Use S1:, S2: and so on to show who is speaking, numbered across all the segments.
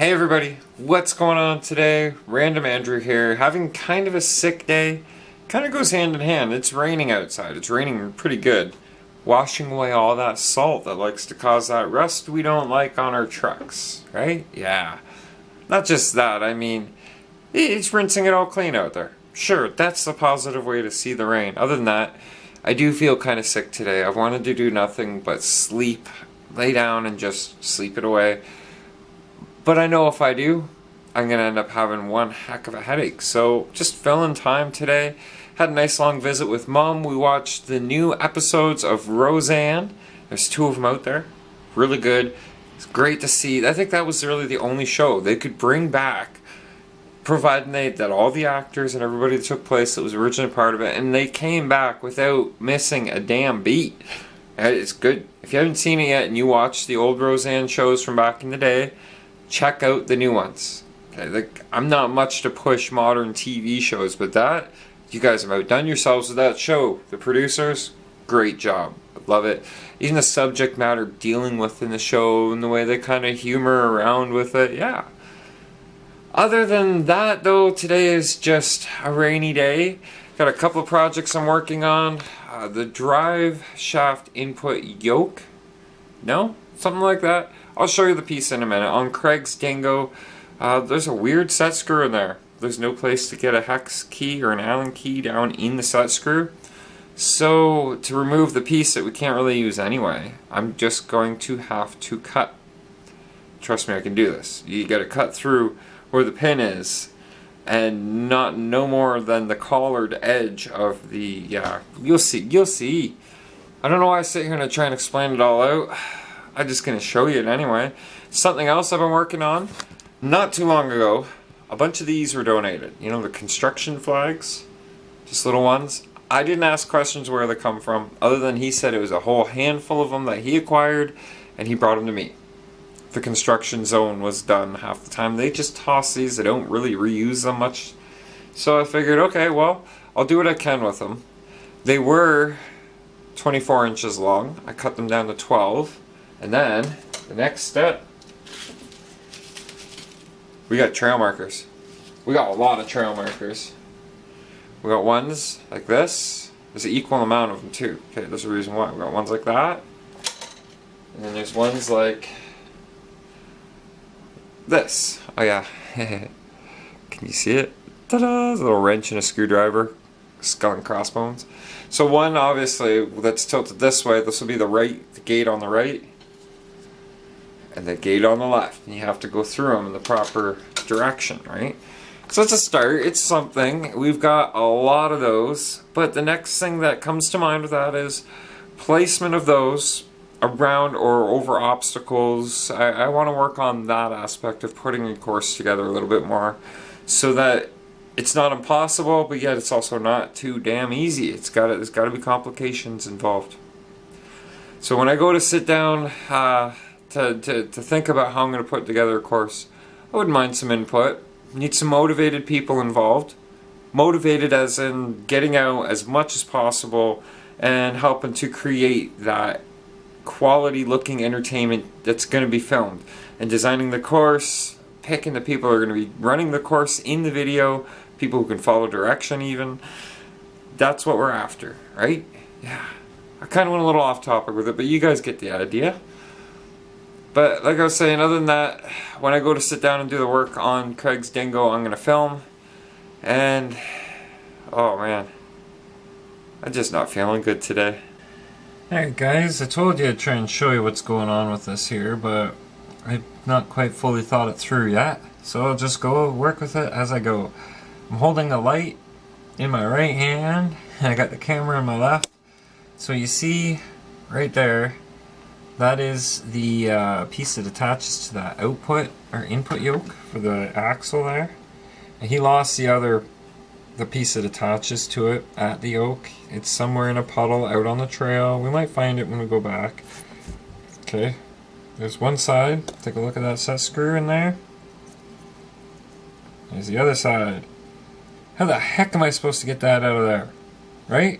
S1: Hey everybody, what's going on today? Random Andrew here, having kind of a sick day. Kind of goes hand in hand. It's raining outside. It's raining pretty good. Washing away all that salt that likes to cause that rust we don't like on our trucks, right? Yeah. Not just that, I mean, it's rinsing it all clean out there. Sure, that's the positive way to see the rain. Other than that, I do feel kind of sick today. I've wanted to do nothing but sleep, lay down and just sleep it away. But I know if I do, I'm going to end up having one heck of a headache. So just filling time today. Had a nice long visit with Mom. We watched the new episodes of Roseanne. There's 2 of them out there. Really good. It's great to see. I think that was really the only show they could bring back, providing that all the actors and everybody that took place that was originally part of it, and they came back without missing a damn beat. It's good. If you haven't seen it yet and you watched the old Roseanne shows from back in the day, check out the new ones. Okay, I'm not much to push modern TV shows, but that, you guys have outdone yourselves with that show. The producers, great job. Love it. Even the subject matter dealing with in the show and the way they kind of humor around with it, yeah. Other than that though, today is just a rainy day. Got a couple of projects I'm working on. The drive shaft input yoke. No? Something like that. I'll show you the piece in a minute. On Craig's Dingo, there's a weird set screw in there. There's no place to get a hex key or an Allen key down in the set screw. So to remove the piece that we can't really use anyway, I'm just going to have to cut. Trust me, I can do this. You gotta cut through where the pin is and no more than the collared edge of the, yeah, you'll see. I don't know why I sit here and I try and explain it all out. I'm just going to show you it anyway. Something else I've been working on. Not too long ago, a bunch of these were donated. You know, the construction flags? Just little ones. I didn't ask questions where they come from, other than he said it was a whole handful of them that he acquired, and he brought them to me. The construction zone was done half the time. They just toss these. They don't really reuse them much. So I figured, okay, well, I'll do what I can with them. They were 24 inches long. I cut them down to 12. And then, the next step, we got trail markers. We got a lot of trail markers. We got ones like this. There's an equal amount of them too. Okay, there's a reason why. We got ones like that. And then there's ones like this. Oh yeah. Can you see it? Ta-da! There's a little wrench and a screwdriver. Skull and crossbones. So one, obviously, that's tilted this way. This will be the gate on the right. And the gate on the left, and you have to go through them in the proper direction, right? So it's a start, it's something. We've got a lot of those, but the next thing that comes to mind with that is placement of those around or over obstacles. I want to work on that aspect of putting a course together a little bit more so that it's not impossible, but yet it's also not too damn easy. There's got to be complications involved. So when I go to sit down to think about how I'm going to put together a course, I wouldn't mind some input. Need some motivated people involved. Motivated as in getting out as much as possible and helping to create that quality looking entertainment that's going to be filmed. And designing the course, picking the people who are going to be running the course in the video, people who can follow direction even. That's what we're after, right? Yeah. I kind of went a little off topic with it, but you guys get the idea. But like I was saying, other than that, when I go to sit down and do the work on Craig's Dingo, I'm going to film. And, oh man, I'm just not feeling good today. Alright guys, I told you I'd try and show you what's going on with this here, but I've not quite fully thought it through yet. So I'll just go work with it as I go. I'm holding the light in my right hand, and I got the camera in my left. So you see, right there, that is the piece that attaches to that output or input yoke for the axle there. And he lost the piece that attaches to it at the yoke. It's somewhere in a puddle out on the trail. We might find it when we go back. Okay, there's one side. Take a look at that set screw in there. There's the other side. How the heck am I supposed to get that out of there? Right?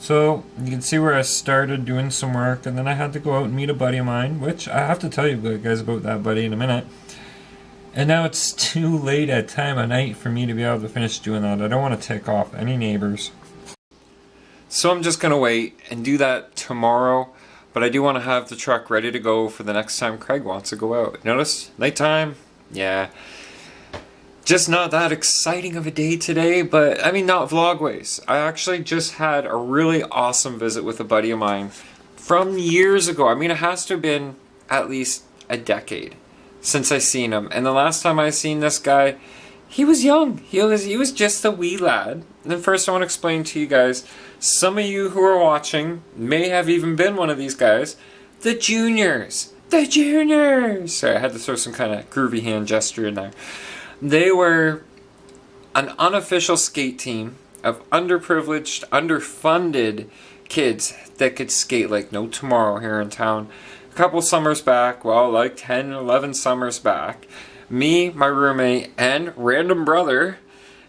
S1: So you can see where I started doing some work, and then I had to go out and meet a buddy of mine, which I have to tell you guys about that buddy in a minute. And now it's too late at time of night for me to be able to finish doing that. I don't want to tick off any neighbors. So I'm just going to wait and do that tomorrow. But I do want to have the truck ready to go for the next time Craig wants to go out. Notice? Nighttime? Yeah. Just not that exciting of a day today, but I mean, not vlog ways. I actually just had a really awesome visit with a buddy of mine from years ago. I mean, it has to have been at least a decade since I seen him. And the last time I seen this guy, he was young. He was just a wee lad. And then first I want to explain to you guys, some of you who are watching may have even been one of these guys, the juniors. The juniors! Sorry, I had to throw some kind of groovy hand gesture in there. They were an unofficial skate team of underprivileged, underfunded kids that could skate like no tomorrow here in town. A couple summers back, well, like 10, 11 summers back, me, my roommate, and random brother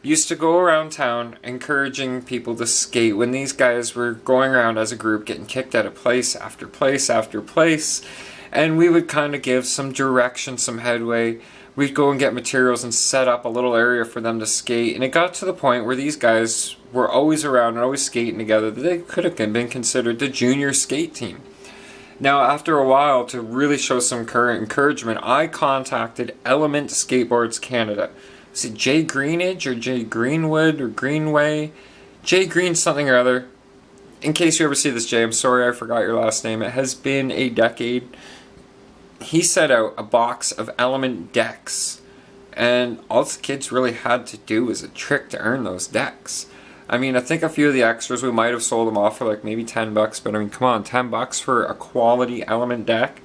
S1: used to go around town encouraging people to skate when these guys were going around as a group getting kicked out of place after place after place. And we would kind of give some direction, some headway. We'd go and get materials and set up a little area for them to skate. And it got to the point where these guys were always around and always skating together that they could have been considered the junior skate team. Now, after a while, to really show some current encouragement, I contacted Element Skateboards Canada. Is it Jay Greenidge or Jay Greenwood or Greenway? Jay Green something or other. In case you ever see this, Jay, I'm sorry I forgot your last name. It has been a decade. He set out a box of Element decks, and all the kids really had to do was a trick to earn those decks. I mean, I think a few of the extras, we might have sold them off for like maybe $10, but I mean, come on, $10 for a quality Element deck?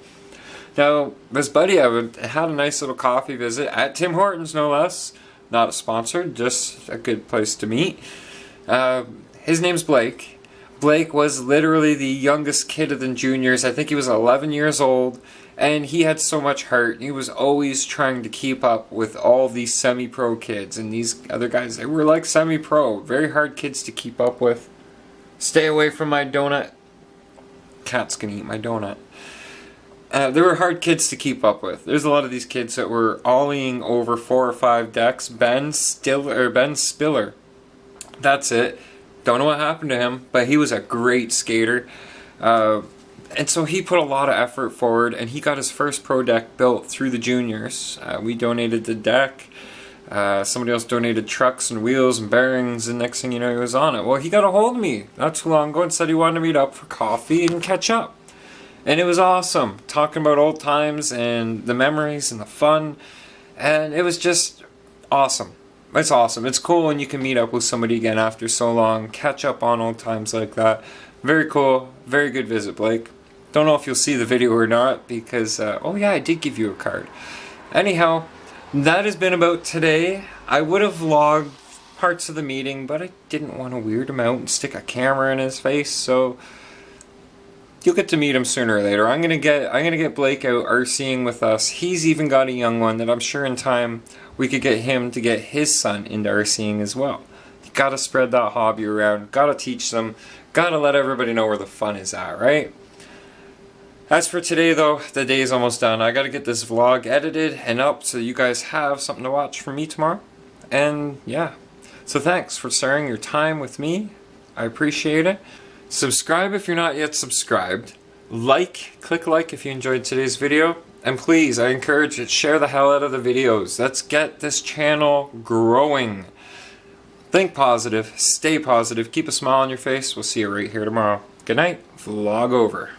S1: Now, this buddy had a nice little coffee visit at Tim Hortons, no less. Not a sponsor, just a good place to meet. His name's Blake. Blake was literally the youngest kid of the juniors. I think he was 11 years old. And he had so much heart. He was always trying to keep up with all these semi-pro kids. And these other guys, they were like semi-pro. Very hard kids to keep up with. Stay away from my donut. Cat's gonna eat my donut. They were hard kids to keep up with. There's a lot of these kids that were ollieing over 4 or 5 decks. Ben Spiller. That's it. Don't know what happened to him, but he was a great skater. And so he put a lot of effort forward, and he got his first pro deck built through the juniors. We donated the deck. Somebody else donated trucks and wheels and bearings, and next thing you know, he was on it. Well, he got a hold of me not too long ago and said he wanted to meet up for coffee and catch up. And it was awesome, talking about old times and the memories and the fun. And it was just awesome. It's awesome. It's cool when you can meet up with somebody again after so long, catch up on old times like that. Very cool. Very good visit, Blake. Don't know if you'll see the video or not because, oh yeah, I did give you a card. Anyhow, that has been about today. I would have vlogged parts of the meeting, but I didn't want to weird him out and stick a camera in his face, so you'll get to meet him sooner or later. I'm gonna get Blake out RCing with us. He's even got a young one that I'm sure in time we could get him to get his son into RCing as well. You gotta spread that hobby around, gotta teach them, gotta let everybody know where the fun is at, right? As for today though, the day is almost done. I gotta get this vlog edited and up so you guys have something to watch from me tomorrow. And yeah, so thanks for sharing your time with me. I appreciate it. Subscribe if you're not yet subscribed. Click like if you enjoyed today's video. And please, I encourage you, share the hell out of the videos. Let's get this channel growing. Think positive, stay positive, keep a smile on your face. We'll see you right here tomorrow. Good night, vlog over.